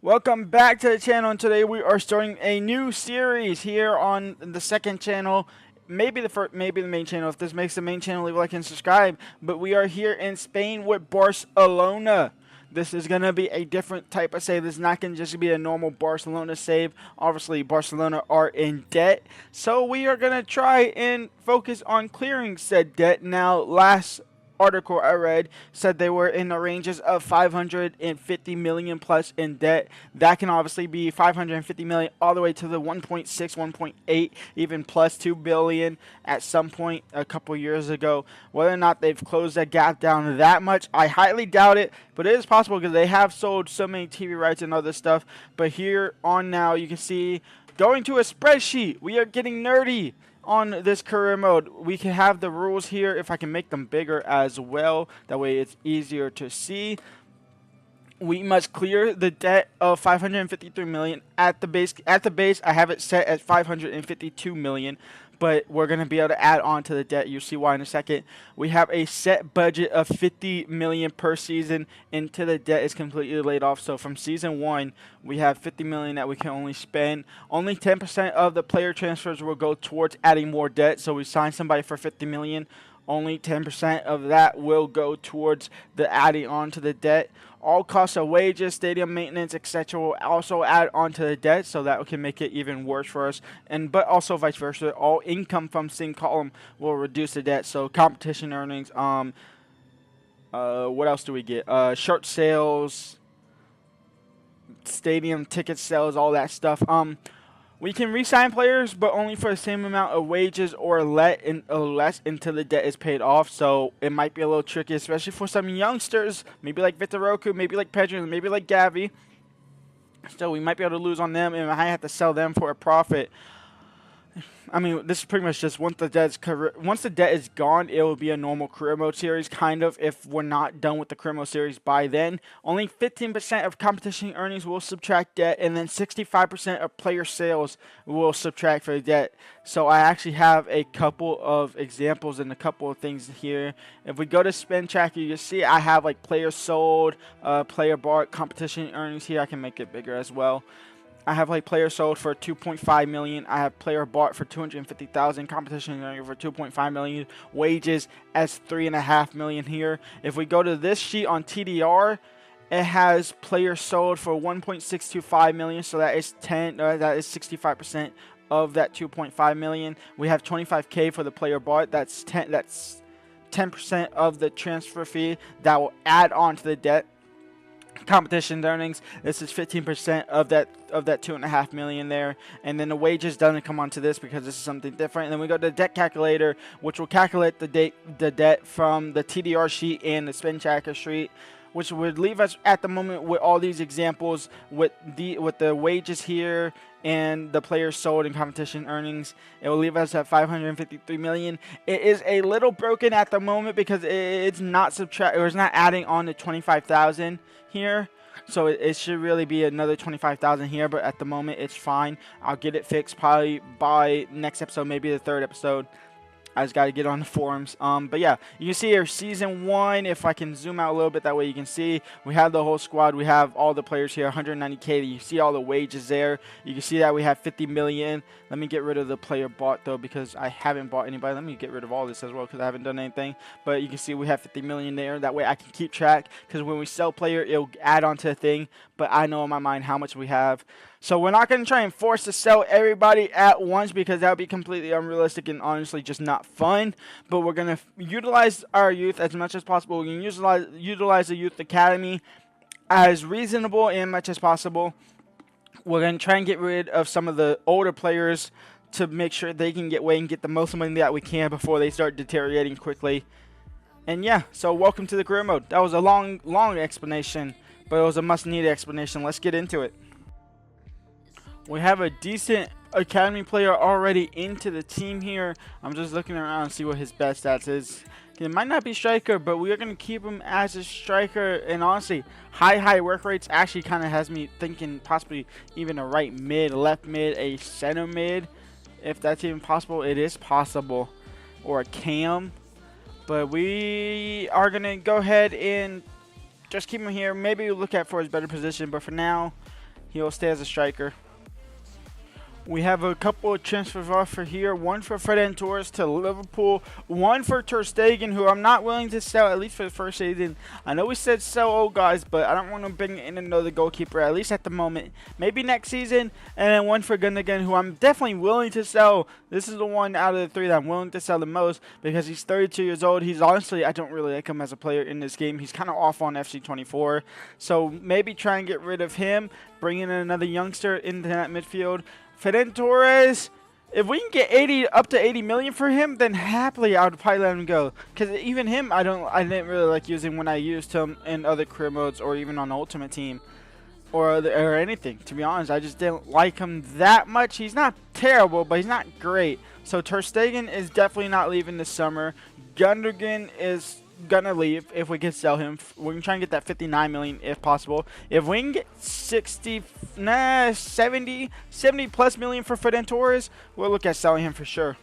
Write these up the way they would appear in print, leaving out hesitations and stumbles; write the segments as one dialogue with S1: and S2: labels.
S1: Welcome back to the channel, and today we are starting a new series here on the second channel. Maybe the first, maybe the main channel. If this makes the main channel, leave a like and subscribe. But we are here in Spain with Barcelona. This is going to be a different type of save. This is not going to just be a normal Barcelona save. Obviously, Barcelona are in debt. So we are going to try and focus on clearing said debt. Now, last article I read said they were in the ranges of 550 million plus in debt. That can obviously be 550 million all the way to the 1.6, 1.8, even plus 2 billion at some point a couple years ago. Whether or not they've closed that gap down that much, I highly doubt it, but it is possible because they have sold so many TV rights and other stuff. But here on now, you can see going to a spreadsheet. We are getting nerdy on this career mode. We can have the rules here if I can make them bigger as well. That way it's easier to see. We must clear the debt of 553 million at the base. At the base, I have it set at 552 million, but we're going to be able to add on to the debt. You'll see why in a second. We have a set budget of 50 million per season until the debt is completely laid off. So from season 1, we have 50 million that we can only spend. Only 10% of the player transfers will go towards adding more debt. So we sign somebody for 50 million. Only 10% of that will go towards the adding on to the debt. All costs of wages, stadium maintenance, etc. will also add on to the debt, so that can make it even worse for us. But also vice versa, all income from same column will reduce the debt. So competition earnings. What else do we get? Shirt sales, stadium ticket sales, all that stuff. We can re-sign players, but only for the same amount of wages or less until the debt is paid off. So it might be a little tricky, especially for some youngsters, maybe like Vitoroku, maybe like Pedro, maybe like Gavi. So we might be able to lose on them, and I might have to sell them for a profit. I mean, this is pretty much just once the debt is gone, it will be a normal career mode series, kind of, if we're not done with the career mode series by then. Only 15% of competition earnings will subtract debt, and then 65% of player sales will subtract for the debt. So I actually have a couple of examples and a couple of things here. If we go to spend tracker, you see I have like player sold, player bought, competition earnings here. I can make it bigger as well. I have like player sold for 2.5 million. I have player bought for 250,000. Competition earning for 2.5 million. Wages as 3.5 million here. If we go to this sheet on TDR, it has player sold for 1.625 million. So that is 65% of that 2.5 million. We have 25K for the player bought. That's 10% of the transfer fee that will add on to the debt. Competition earnings, this is 15% of that 2.5 million there, and then the wages doesn't come onto this because this is something different. And then we go to the debt calculator, which will calculate the debt from the TDR sheet and the spend tracker sheet, which would leave us at the moment with all these examples with the wages here and the players sold and competition earnings. It will leave us at 553 million. It is a little broken at the moment because it's not adding on to 25,000 here. So it should really be another 25,000 here, but at the moment it's fine. I'll get it fixed probably by next episode, maybe the third episode. I just got to get on the forums. But yeah, you can see here season 1. If I can zoom out a little bit, that way you can see we have the whole squad. We have all the players here, 190K. You see all the wages there. You can see that we have 50 million. Let me get rid of the player bought though, because I haven't bought anybody. Let me get rid of all this as well because I haven't done anything. But you can see we have 50 million there. That way I can keep track, because when we sell player, it'll add on to the thing. But I know in my mind how much we have. So we're not going to try and force to sell everybody at once, because that would be completely unrealistic and honestly just not fun. But we're going to utilize our youth as much as possible. We can utilize the youth academy as reasonable and much as possible. We're going to try and get rid of some of the older players to make sure they can get away and get the most money that we can before they start deteriorating quickly. And yeah, so welcome to the career mode. That was a long explanation, but it was a must-need explanation. Let's get into it. We have a decent academy player already into the team here. I'm just looking around and see what his best stats is. It might not be striker, but we are going to keep him as a striker. And honestly, high work rates actually kind of has me thinking possibly even a right mid, left mid, a center mid. If that's even possible, it is possible. Or a cam. But we are going to go ahead and just keep him here. Maybe we'll look at for his better position. But for now, He'll stay as a striker. We have a couple of transfer offers here. One for Ferran Torres to Liverpool. One for Ter Stegen, who I'm not willing to sell, at least for the first season. I know we said sell old guys, but I don't want to bring in another goalkeeper, at least at the moment. Maybe next season. And then one for Gundogan, who I'm definitely willing to sell. This is the one out of the three that I'm willing to sell the most because he's 32 years old. He's honestly, I don't really like him as a player in this game. He's kind of off on FC24. So maybe try and get rid of him, bring in another youngster into that midfield. Ferran Torres, if we can get up to 80 million for him, then happily I would probably let him go. Because even him, I didn't really like using when I used him in other career modes or even on Ultimate Team or anything. To be honest, I just didn't like him that much. He's not terrible, but he's not great. So Ter Stegen is definitely not leaving this summer. Gundogan is gonna leave if we can sell him. We're gonna try and get that 59 million if possible. If we can get 70 plus million for Ferran Torres, we'll look at selling him for sure.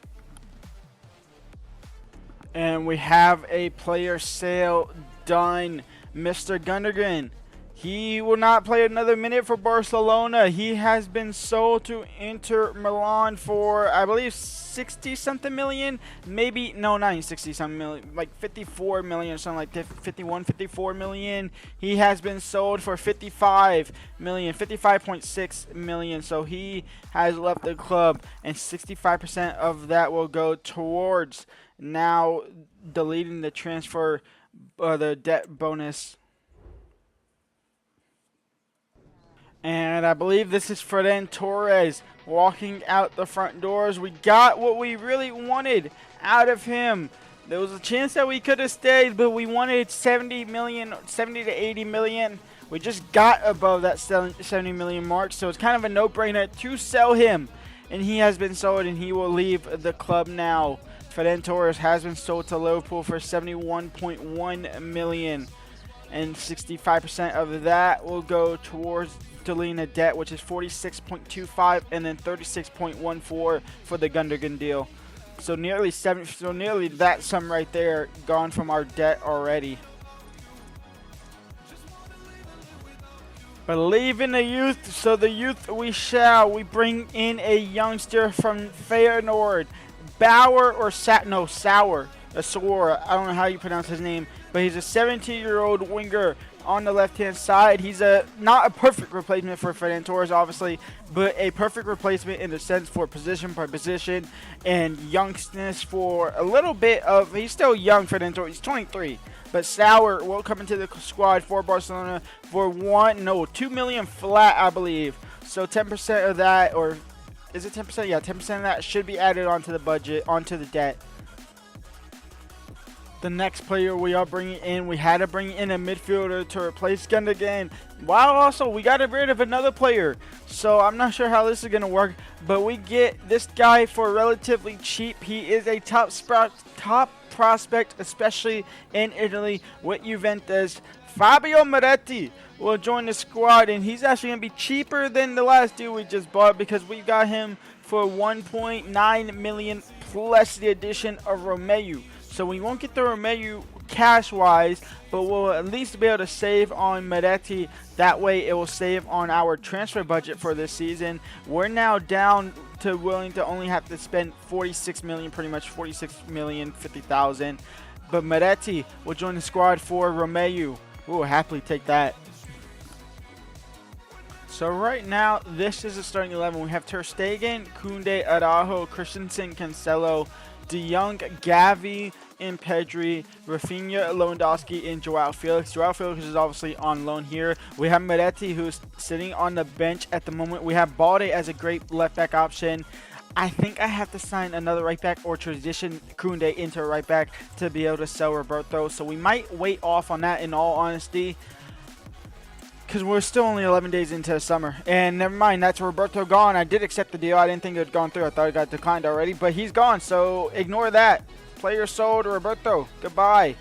S1: And we have a player sale done. Mr. Gundogan, he will not play another minute for Barcelona. He has been sold to Inter Milan for, I believe, 60-something million. Maybe, no, not even 60-something million. Like 54 million or something like that. 51, 54 million. He has been sold for 55 million, 55.6 million. So he has left the club, and 65% of that will go towards now deleting the transfer, the debt bonus. And I believe this is Ferran Torres walking out the front doors. We got what we really wanted out of him. There was a chance that we could have stayed, but we wanted 70 to 80 million. We just got above that 70 million mark, so it's kind of a no-brainer to sell him. And he has been sold, and he will leave the club now. Ferran Torres has been sold to Liverpool for 71.1 million. And 65% of that will go towards deleting the debt, which is 46.25, and then 36.14 for the Gundogan deal. So nearly that sum right there gone from our debt already. Believe in the youth, so the youth we shall. We bring in a youngster from Feyenoord, Sauer. I don't know how you pronounce his name, but he's a 17-year-old winger on the left-hand side. He's not a perfect replacement for Ferran Torres, obviously, but a perfect replacement in the sense for position by position and youngness for a little bit of. He's still young, Ferran Torres. He's 23, but Sauer will come into the squad for Barcelona for 2 million flat, I believe. So 10% of that, or is it 10%? Yeah, 10% of that should be added onto the budget, onto the debt. The next player we are bringing in, we had to bring in a midfielder to replace Gundogan. While also we got rid of another player, so I'm not sure how this is gonna work. But we get this guy for relatively cheap. He is a top prospect, especially in Italy with Juventus. Fabio Maretti will join the squad, and he's actually gonna be cheaper than the last dude we just bought because we got him for 1.9 million plus the addition of Romeu. So we won't get the Romeu cash-wise, but we'll at least be able to save on Maretti. That way it will save on our transfer budget for this season. We're now down to willing to only have to spend 46 million, pretty much 46,050,000. But Maretti will join the squad for Romeu. We'll happily take that. So right now, this is the starting 11. We have Ter Stegen, Koundé, Araujo, Christensen, Cancelo, De Jong, Gavi, and Pedri, Rafinha, Lewandowski, and Joao Felix. Joao Felix is obviously on loan here. We have Maretti, who's sitting on the bench at the moment. We have Balde as a great left back option. I think I have to sign another right back or transition Koundé into a right back to be able to sell Roberto. So we might wait off on that in all honesty, because we're still only 11 days into the summer. And never mind, that's Roberto gone. I did accept the deal. I didn't think it had gone through. I thought it got declined already, but he's gone, so ignore that. Player sold, Roberto. Goodbye.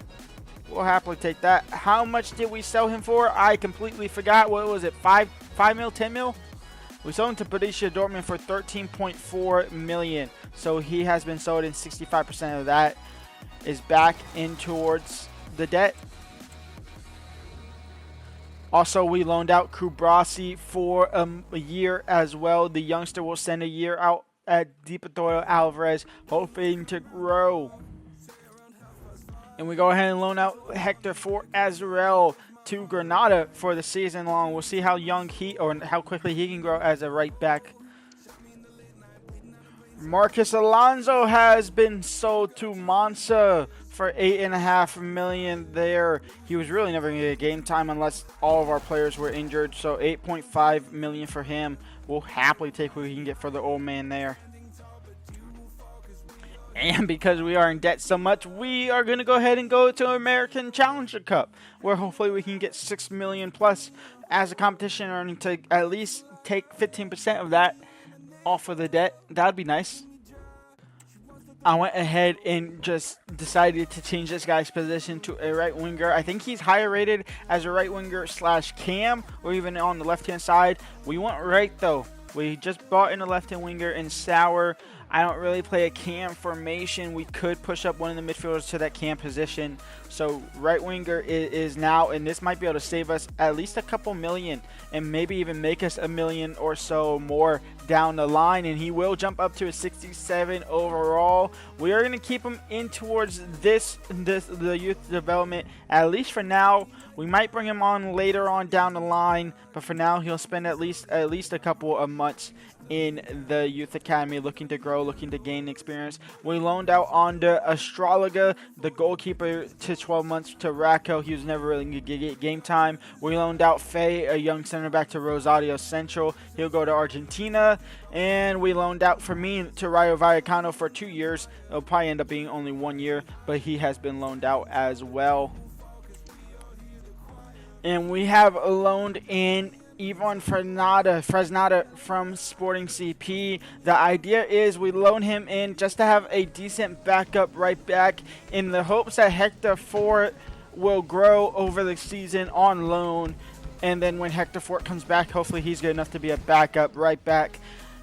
S1: We'll happily take that. How much did we sell him for? I completely forgot. What was it? 5 mil, 10 mil? We sold him to Borussia Dortmund for 13.4 million. So he has been sold, and 65% of that is back in towards the debt. Also, we loaned out Kubrasi for a year as well. The youngster will spend a year out at Deportivo Alvarez, hoping to grow. And we go ahead and loan out Hector Fort Azarel to Granada for the season long. We'll see how young he, or how quickly he can grow as a right back. Marcus Alonso has been sold to Monza for $8.5 million there. He was really never going to get game time unless all of our players were injured. So $8.5 million for him. We'll happily take what we can get for the old man there. And because we are in debt so much, we are going to go ahead and go to American Challenger Cup, where hopefully we can get $6 million plus as a competition earning to at least take 15% of that off of the debt. That would be nice. I went ahead and just decided to change this guy's position to a right winger. I think he's higher rated as a right winger / cam, or even on the left hand side. We went right though. We just brought in a left hand winger in Sauer. I don't really play a cam formation. We could push up one of the midfielders to that cam position. So right winger is now, and this might be able to save us at least a couple million and maybe even make us $1 million or so more down the line. And he will jump up to a 67 overall. We are going to keep him in towards the youth development, at least for now. We might bring him on later on down the line, but for now he'll spend at least a couple of months in the youth academy, looking to grow, looking to gain experience. We loaned out Onda Astrologa, the goalkeeper, to 12 months to Racco. He was never really going to get game time. We loaned out Faye, a young center back, to Rosario Central. He'll go to Argentina. And we loaned out Fermin to Rayo Vallecano for 2 years. It'll probably end up being only 1 year, but he has been loaned out as well. And we have loaned in Ivan Fresnada from Sporting CP. The idea is we loan him in just to have a decent backup right back in the hopes that Hector Fort will grow over the season on loan. And then when Hector Fort comes back, hopefully he's good enough to be a backup right back.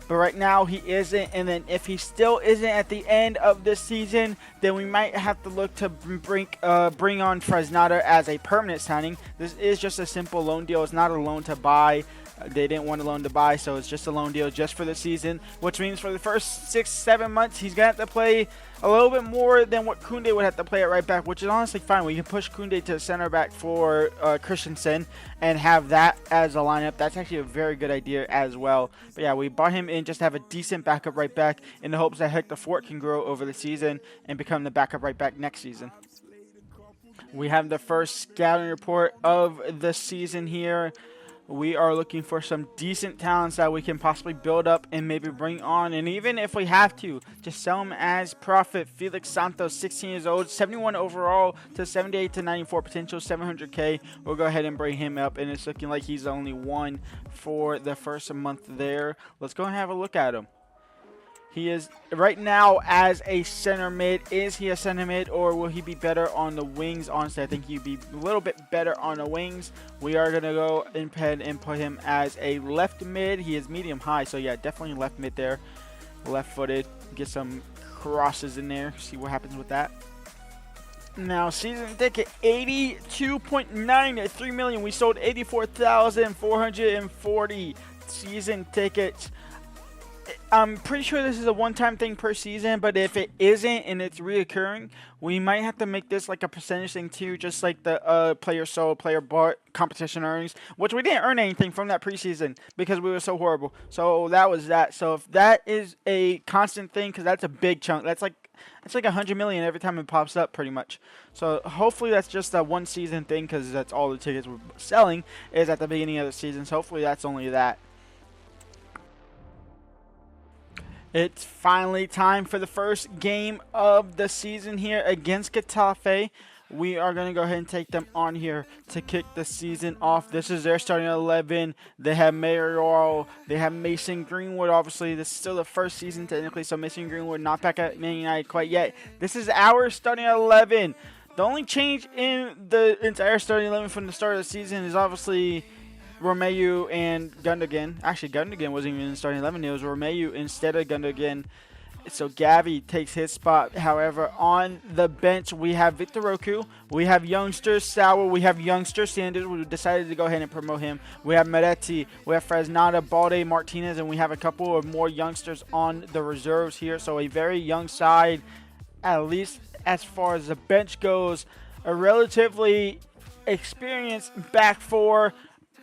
S1: But right now he isn't, and then if he still isn't at the end of this season, then we might have to look to bring on Fresnada as a permanent signing. This is just a simple loan deal. It's not a loan to buy. They didn't want a loan to buy, so it's just a loan deal just for the season, which means for the first 6-7 months, he's going to have to play a little bit more than what Koundé would have to play at right back, which is honestly fine. We can push Koundé to center back for Christensen and have that as a lineup. That's actually a very good idea as well. But yeah, we brought him in just to have a decent backup right back in the hopes that Hector Fort can grow over the season and become the backup right back next season. We have the first scouting report of the season here. We are looking for some decent talents that we can possibly build up and maybe bring on. And even if we have to, just sell them as profit. Felix Santos, 16 years old, 71 overall to 78 to 94 potential, 700K. We'll go ahead and bring him up. And it's looking like he's the only one for the first month there. Let's go and have a look at him. He is right now as a center mid. Is he a center mid, or will he be better on the wings? Honestly, I think he'd be a little bit better on the wings. We are going to go ahead and put him as a left mid. He is medium high, so yeah, definitely left mid there. Left footed. Get some crosses in there. See what happens with that. Now, season ticket 82.9 at 3 million. We sold 84,440 season tickets. I'm pretty sure this is a one-time thing per season, but if it isn't and it's reoccurring, we might have to make this like a percentage thing too, just like the player sold, player bought competition earnings, which we didn't earn anything from that preseason because we were so horrible. So that was that. So if that is a constant thing, because that's a big chunk, it's like 100 million every time it pops up pretty much. So hopefully that's just a one season thing, because that's all the tickets we're selling is at the beginning of the season. So hopefully that's only that. It's finally time for the first game of the season here against Getafe. We are going to go ahead and take them on here to kick the season off. This is their starting 11. They have Mayoral. They have Mason Greenwood. Obviously, this is still the first season technically, so Mason Greenwood not back at Man United quite yet. This is our starting 11. The only change in the entire starting 11 from the start of the season is obviously Romeu and Gundogan. Actually, Gundogan wasn't even in the starting 11. It was Romeu instead of Gundogan. So Gavi takes his spot. However, on the bench, we have Victor Roku. We have youngster Sauer. We have youngster Sanders. We decided to go ahead and promote him. We have Meretti. We have Fresnada, Balde, Martinez, and we have a couple of more youngsters on the reserves here. So a very young side, at least as far as the bench goes. A relatively experienced back four,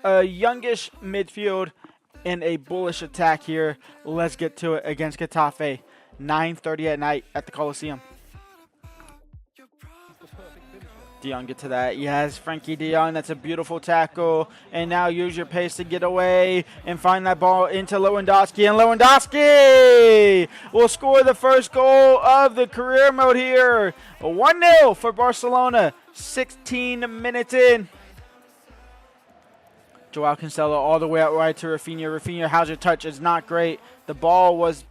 S1: a youngish midfield, and a bullish attack here. Let's get to it against Getafe. 9:30 at night at the Coliseum. De Jong get to that. Yes, Frankie De Jong. That's a beautiful tackle. And now use your pace to get away and find that ball into Lewandowski. And Lewandowski will score the first goal of the career mode here. 1-0 for Barcelona. 16 minutes in. Joao Cancelo all the way out right to Rafinha. Rafinha, how's your touch? It's not great. The ball was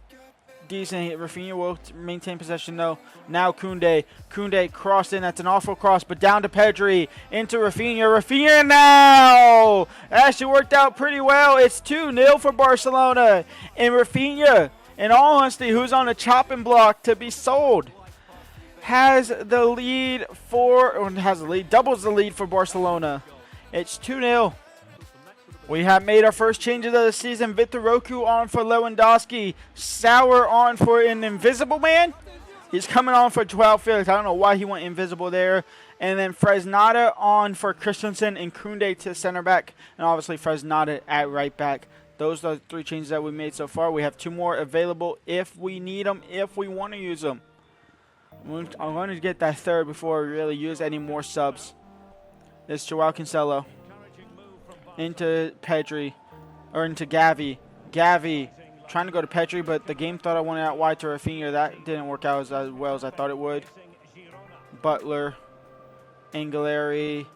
S1: decent. Rafinha will maintain possession though. Now Koundé. Koundé crossed in. That's an awful cross, but down to Pedri. Into Rafinha. Rafinha now! Actually worked out pretty well. It's 2-0 for Barcelona. And Rafinha, in all honesty, who's on a chopping block to be sold, has the lead doubles the lead for Barcelona. It's 2-0. We have made our first changes of the season. Victor Roku on for Lewandowski. Sauer on for an invisible man. He's coming on for Joao Felix. I don't know why he went invisible there. And then Fresnada on for Christensen and Koundé to center back. And obviously Fresnada at right back. Those are the 3 changes that we made so far. We have 2 more available if we need them, if we want to use them. I'm going to get that third before we really use any more subs. It's Joao Cancelo. Into Pedri, or into Gavi. Gavi trying to go to Pedri, but the game thought I wanted out wide to Rafinha. That didn't work out as well as I thought it would. Butler, Angelari,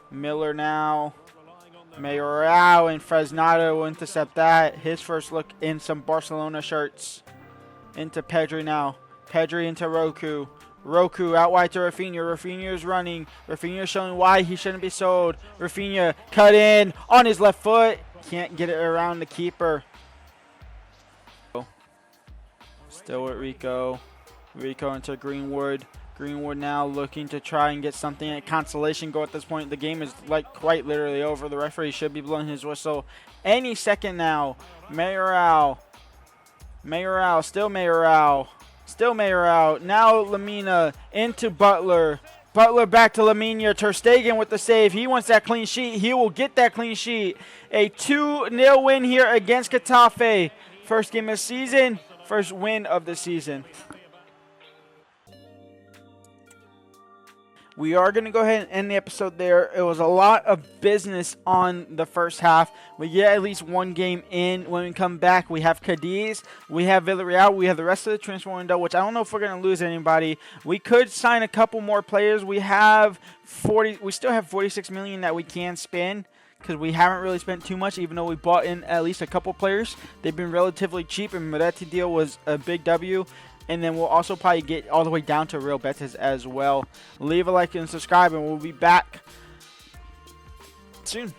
S1: Miller now. Mayoral and Fresnada will intercept that. His first look in some Barcelona shirts. Into Pedri now. Pedri into Roku. Roku out wide to Rafinha. Rafinha is running. Rafinha is showing why he shouldn't be sold. Rafinha cut in on his left foot. Can't get it around the keeper. Still with Rico. Rico into Greenwood. Greenwood now looking to try and get something at consolation goal at this point. The game is like quite literally over. The referee should be blowing his whistle any second now. Mayoral. Mayoral. Still Mayoral. Still Mayoral. Now Lamina into Butler. Butler back to Lamina. Ter Stegen with the save. He wants that clean sheet. He will get that clean sheet. A 2-0 win here against Getafe. First game of the season. First win of the season. We are going to go ahead and end the episode there. It was a lot of business on the first half. We get at least 1 game in. When we come back, we have Cadiz, we have Villarreal, we have the rest of the transfer window, which I don't know if we're going to lose anybody. We could sign a couple more players. We still have 46 million that we can spend, because we haven't really spent too much, even though we bought in at least a couple players. They've been relatively cheap, and Meretti deal was a big W. And then we'll also probably get all the way down to Real Betis as well. Leave a like and subscribe, and we'll be back soon.